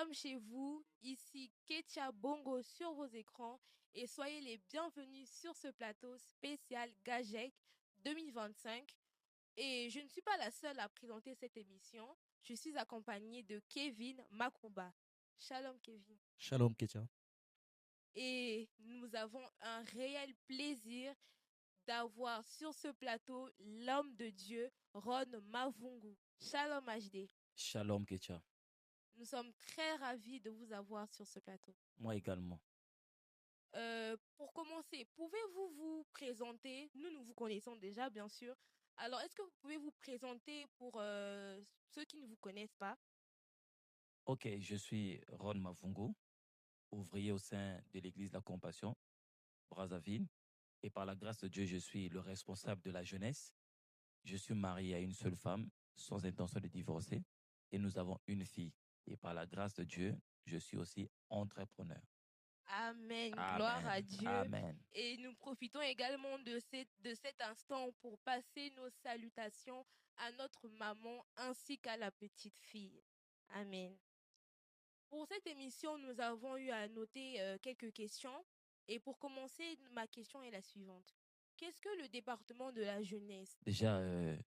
sommes chez vous, ici Ketia Bongo sur vos écrans et soyez les bienvenus sur ce plateau spécial GAJEC 2025. Et je ne suis pas la seule à présenter cette émission, je suis accompagnée de Kevin Makuba. Shalom Kevin. Shalom Ketia. Et nous avons un réel plaisir d'avoir sur ce plateau l'homme de Dieu, Ron Mavungu. Shalom HD. Shalom Ketia. Nous sommes très ravis de vous avoir sur ce plateau. Moi également. Pour commencer, pouvez-vous vous présenter? Nous vous connaissons déjà, bien sûr. Alors, est-ce que vous pouvez vous présenter pour ceux qui ne vous connaissent pas? Ok, je suis Ron Mavungu, ouvrier au sein de l'Église de la Compassion, Brazzaville. Et par la grâce de Dieu, je suis le responsable de la jeunesse. Je suis marié à une seule femme, sans intention de divorcer. Et nous avons une fille. Et par la grâce de Dieu, je suis aussi entrepreneur. Amen. Amen. Gloire à Dieu. Amen. Et nous profitons également de cet instant pour passer nos salutations à notre maman ainsi qu'à la petite fille. Amen. Pour cette émission, nous avons eu à noter quelques questions. Et pour commencer, ma question est la suivante. Qu'est-ce que le département de la jeunesse? Déjà,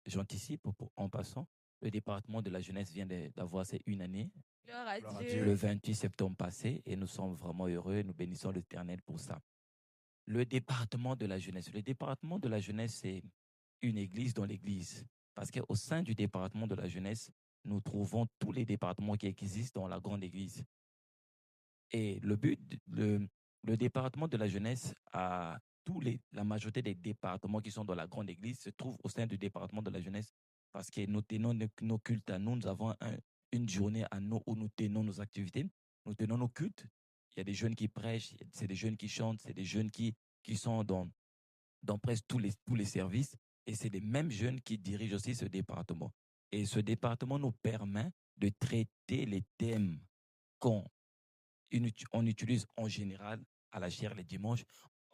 j'anticipe en passant. Le département de la jeunesse vient d'avoir ses une année. Gloire à Dieu. Le 28 septembre passé, et nous sommes vraiment heureux, nous bénissons l'Éternel pour ça. Le département de la jeunesse. Le département de la jeunesse, c'est une église dans l'église. Parce qu'au sein du département de la jeunesse, nous trouvons tous les départements qui existent dans la grande église. Et le département de la jeunesse a la majorité des départements qui sont dans la grande église se trouvent au sein du département de la jeunesse parce que nous tenons nos cultes à nous. Nous avons une journée à nous où nous tenons nos activités. Nous tenons nos cultes. Il y a des jeunes qui prêchent, c'est des jeunes qui chantent, c'est des jeunes qui sont dans presque tous les services. Et c'est les mêmes jeunes qui dirigent aussi ce département. Et ce département nous permet de traiter les thèmes qu'on utilise en général à la chaire les dimanches.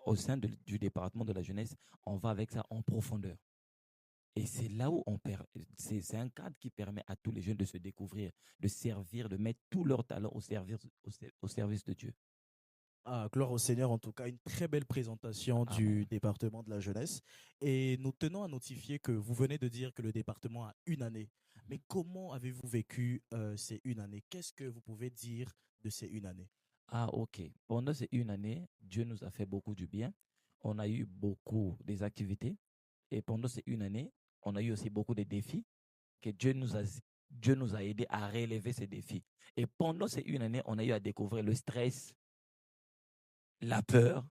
Au sein du département de la jeunesse, on va avec ça en profondeur. Et c'est là où c'est un cadre qui permet à tous les jeunes de se découvrir, de servir, de mettre tout leur talent au service de Dieu. Ah, gloire au Seigneur, en tout cas, une très belle présentation du département de la jeunesse. Et nous tenons à notifier que vous venez de dire que le département a une année. Mais comment avez-vous vécu ces une année? Qu'est-ce que vous pouvez dire de ces une année? Ah, ok. Pendant ces une année, Dieu nous a fait beaucoup du bien. On a eu beaucoup des activités. Et pendant ces une année, on a eu aussi beaucoup de défis que Dieu nous a aidés à relever ces défis. Et pendant ces une année, on a eu à découvrir le stress, la peur,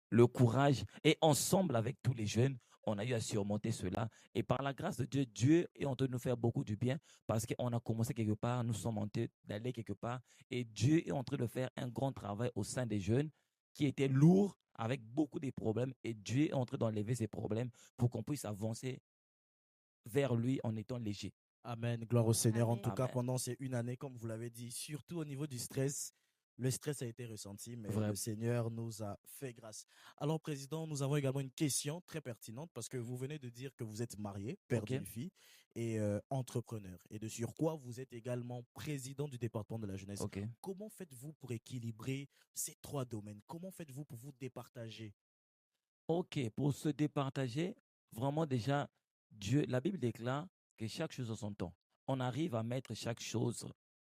le courage. Et ensemble, avec tous les jeunes, on a eu à surmonter cela. Et par la grâce de Dieu, Dieu est en train de nous faire beaucoup du bien parce qu'on a commencé quelque part, nous sommes en train d'aller quelque part. Et Dieu est en train de faire un grand travail au sein des jeunes qui étaient lourds avec beaucoup de problèmes. Et Dieu est en train d'enlever ces problèmes pour qu'on puisse avancer vers lui en étant léger. Amen. Gloire au Seigneur. Amen. En tout cas, pendant ces une année, comme vous l'avez dit, surtout au niveau du stress, le stress a été ressenti, mais le Seigneur nous a fait grâce. Alors, Président, nous avons également une question très pertinente parce que vous venez de dire que vous êtes marié, père d'une fille et entrepreneur. Et de surcroît, vous êtes également président du département de la jeunesse. Comment faites-vous pour équilibrer ces trois domaines? Comment faites-vous pour vous départager? Ok, pour se départager, vraiment déjà, la Bible déclare que chaque chose a son temps. On arrive à mettre chaque chose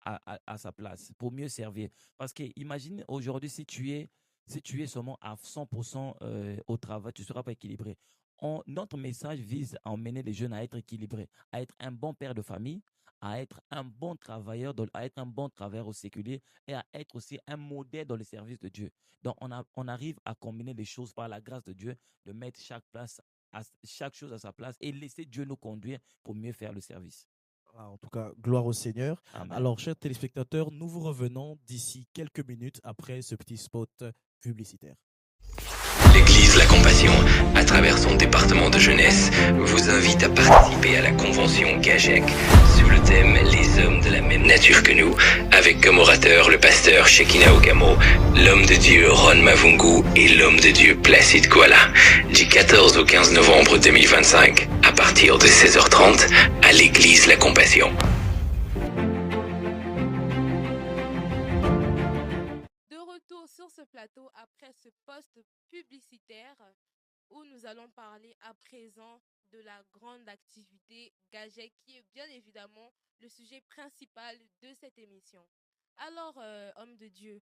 à sa place pour mieux servir. Parce que imagine aujourd'hui, si tu es seulement à 100% au travail, tu ne seras pas équilibré. Notre message vise à emmener les jeunes à être équilibrés, à être un bon père de famille, à être un bon travailleur, à être un bon travailleur au séculier et à être aussi un modèle dans le service de Dieu. Donc, on arrive à combiner les choses par la grâce de Dieu, de mettre chaque chose à sa place et laisser Dieu nous conduire pour mieux faire le service. En tout cas, gloire au Seigneur. Amen. Alors, chers téléspectateurs, nous vous revenons d'ici quelques minutes après ce petit spot publicitaire. L'Église La Compassion, à travers son département de jeunesse, vous invite à participer à la convention GAJEC sous le thème « Les hommes de la même nature que nous », avec comme orateur le pasteur Shekinah Ogamo, l'homme de Dieu Ron Mavungu et l'homme de Dieu Placide Kuala, du 14 au 15 novembre 2025, à partir de 16h30, à l'Église La Compassion. post publicitaire où nous allons parler à présent de la grande activité GAJEC qui est bien évidemment le sujet principal de cette émission. Alors, homme de Dieu,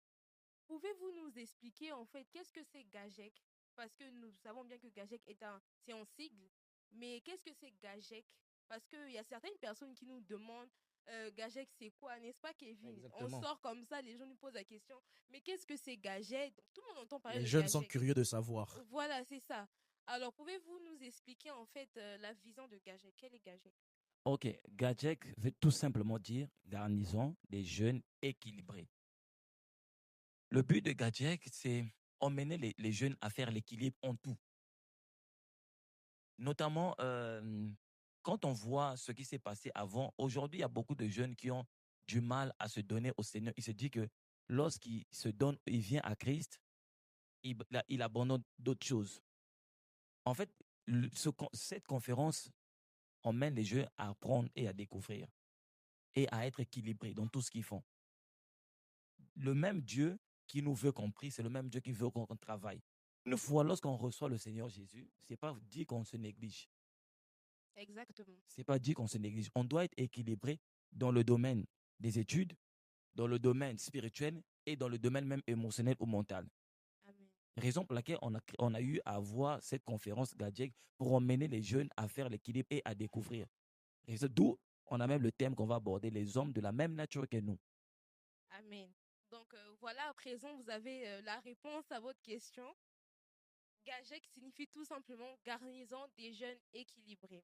pouvez-vous nous expliquer en fait qu'est-ce que c'est GAJEC? Parce que nous savons bien que GAJEC c'est un sigle, mais qu'est-ce que c'est GAJEC? Parce qu'il y a certaines personnes qui nous demandent GAJEC c'est quoi, n'est-ce pas Kevin? Exactement. On sort comme ça, les gens nous posent la question, mais qu'est-ce que c'est GAJEC? Donc, tout le monde entend parler Les de jeunes GAJEC. sont curieux de savoir. Voilà, c'est ça. Alors, pouvez-vous nous expliquer en fait la vision de GAJEC? Quel est GAJEC? Ok, GAJEC veut tout simplement dire garnison des jeunes équilibrés. Le but de GAJEC, c'est emmener les jeunes à faire l'équilibre en tout. Notamment, quand on voit ce qui s'est passé avant, aujourd'hui, il y a beaucoup de jeunes qui ont du mal à se donner au Seigneur. Il se dit que lorsqu'il se donne, il vient à Christ, il abandonne d'autres choses. En fait, cette conférence emmène les jeunes à apprendre et à découvrir et à être équilibrés dans tout ce qu'ils font. Le même Dieu qui nous veut qu'on prie, c'est le même Dieu qui veut qu'on travaille. Une fois, lorsqu'on reçoit le Seigneur Jésus, ce n'est pas dit qu'on se néglige. Exactement. Ce n'est pas dit qu'on se néglige. On doit être équilibré dans le domaine des études, dans le domaine spirituel et dans le domaine même émotionnel ou mental. Amen. Raison pour laquelle on a eu à avoir cette conférence GAJEC pour emmener les jeunes à faire l'équilibre et à découvrir. Et d'où on a même le thème qu'on va aborder, les hommes de la même nature que nous. Amen. Donc voilà, à présent, vous avez la réponse à votre question. GAJEC signifie tout simplement garnison des jeunes équilibrés.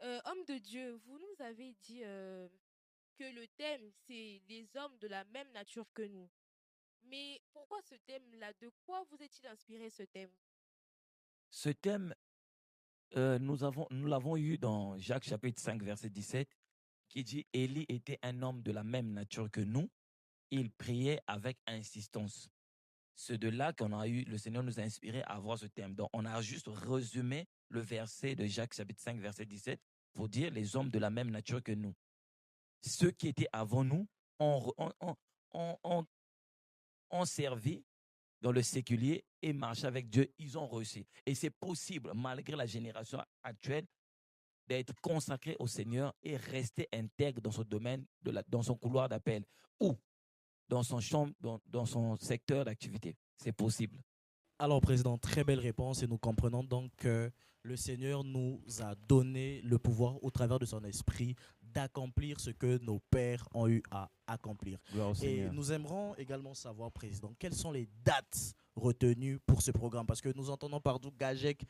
Homme de Dieu, vous nous avez dit que le thème, c'est les hommes de la même nature que nous. Mais pourquoi ce thème-là? De quoi vous est-il inspiré ce thème? Ce thème, nous l'avons eu dans Jacques chapitre 5, verset 17, qui dit « Élie était un homme de la même nature que nous, il priait avec insistance ». C'est de là qu'on a eu, le Seigneur nous a inspiré à avoir ce thème. Donc, on a juste résumé le verset de Jacques chapitre 5, verset 17, pour dire les hommes de la même nature que nous. Ceux qui étaient avant nous ont servi dans le séculier et marché avec Dieu, ils ont réussi. Et c'est possible, malgré la génération actuelle, d'être consacré au Seigneur et rester intègre dans son domaine, dans son couloir d'appel ou dans son champ, dans son secteur d'activité. C'est possible. Alors, Président, très belle réponse et nous comprenons donc que le Seigneur nous a donné le pouvoir au travers de son esprit d'accomplir ce que nos pères ont eu à accomplir. Et nous aimerons également savoir, Président, quelles sont les dates retenues pour ce programme? Parce que nous entendons partout GAJEC,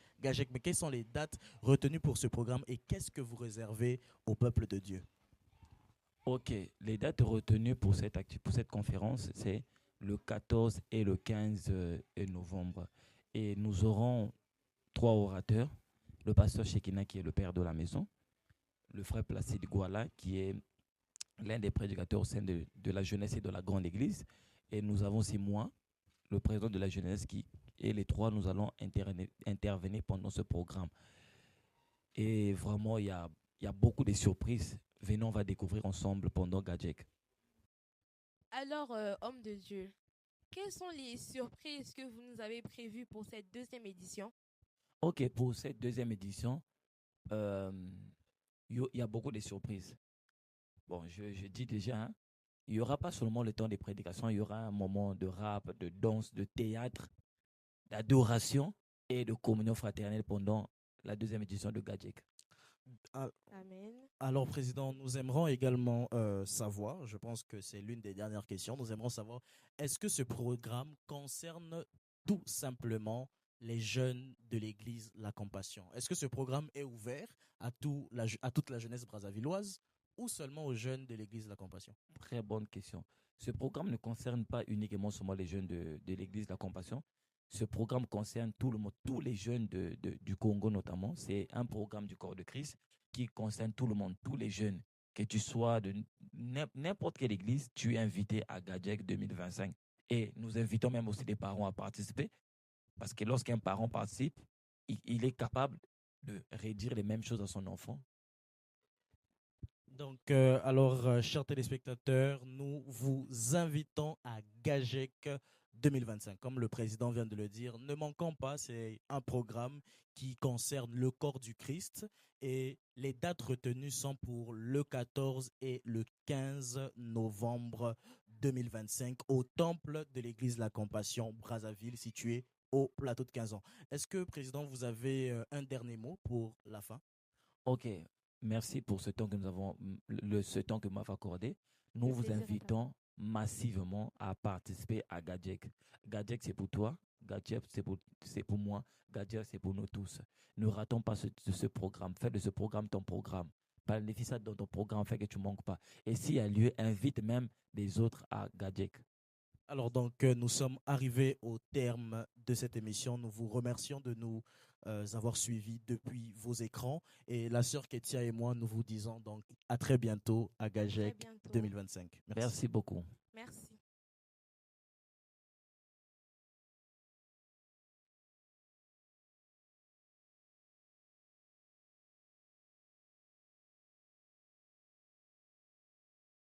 mais quelles sont les dates retenues pour ce programme et qu'est-ce que vous réservez au peuple de Dieu? Ok, les dates retenues pour cette conférence, c'est le 14 et le 15 novembre. Et nous aurons 3 orateurs. Le pasteur Shekina, qui est le père de la maison. Le frère Placide Gouala, qui est l'un des prédicateurs au sein de la jeunesse et de la grande église. Et nous avons aussi moi, le président de la jeunesse, et les 3, nous allons intervenir pendant ce programme. Et vraiment, il y a beaucoup de surprises. Venons, on va découvrir ensemble pendant GAJEC. Alors, homme de Dieu, quelles sont les surprises que vous nous avez prévues pour cette deuxième édition? Ok, pour cette deuxième édition, il y a beaucoup de surprises. Bon, je dis déjà, hein, il n'y aura pas seulement le temps des prédications, il y aura un moment de rap, de danse, de théâtre, d'adoration et de communion fraternelle pendant la deuxième édition de GAJEC. Amen. Alors, Président, nous aimerons également savoir, je pense que c'est l'une des dernières questions, nous aimerons savoir, est-ce que ce programme concerne tout simplement les jeunes de l'Église La Compassion? Est-ce que ce programme est ouvert à toute la jeunesse brazzavilloise ou seulement aux jeunes de l'Église La Compassion? Très bonne question. Ce programme ne concerne pas uniquement seulement les jeunes de l'Église La Compassion. Ce programme concerne tout le monde, tous les jeunes du Congo notamment. C'est un programme du corps de Christ qui concerne tout le monde, tous les jeunes. Que tu sois de n'importe quelle église, tu es invité à GAJEC 2025. Et nous invitons même aussi des parents à participer. Parce que lorsqu'un parent participe, il est capable de redire les mêmes choses à son enfant. Donc, chers téléspectateurs, nous vous invitons à GAJEC 2025. Comme le président vient de le dire, ne manquons pas, c'est un programme qui concerne le corps du Christ et les dates retenues sont pour le 14 et le 15 novembre 2025 au temple de l'église La Compassion Brazzaville situé au plateau de 15 ans. Est-ce que, Président, vous avez un dernier mot pour la fin? Ok, merci pour ce temps que nous avons, ce temps que vous m'avez accordé. Nous vous invitons massivement à participer à Gadjek. Gadjek, c'est pour toi. Gadjek, c'est pour moi. Gadjek, c'est pour nous tous. Ne ratons pas ce programme. Fais de ce programme ton programme. Planifie ça dans ton programme, fait que tu ne manques pas. Et s'il y a lieu, invite même des autres à Gadjek. Alors donc, nous sommes arrivés au terme de cette émission. Nous vous remercions de nous avoir suivis depuis vos écrans. Et la sœur Ketia et moi, nous vous disons donc à très bientôt à Gadjek 2025. Merci beaucoup.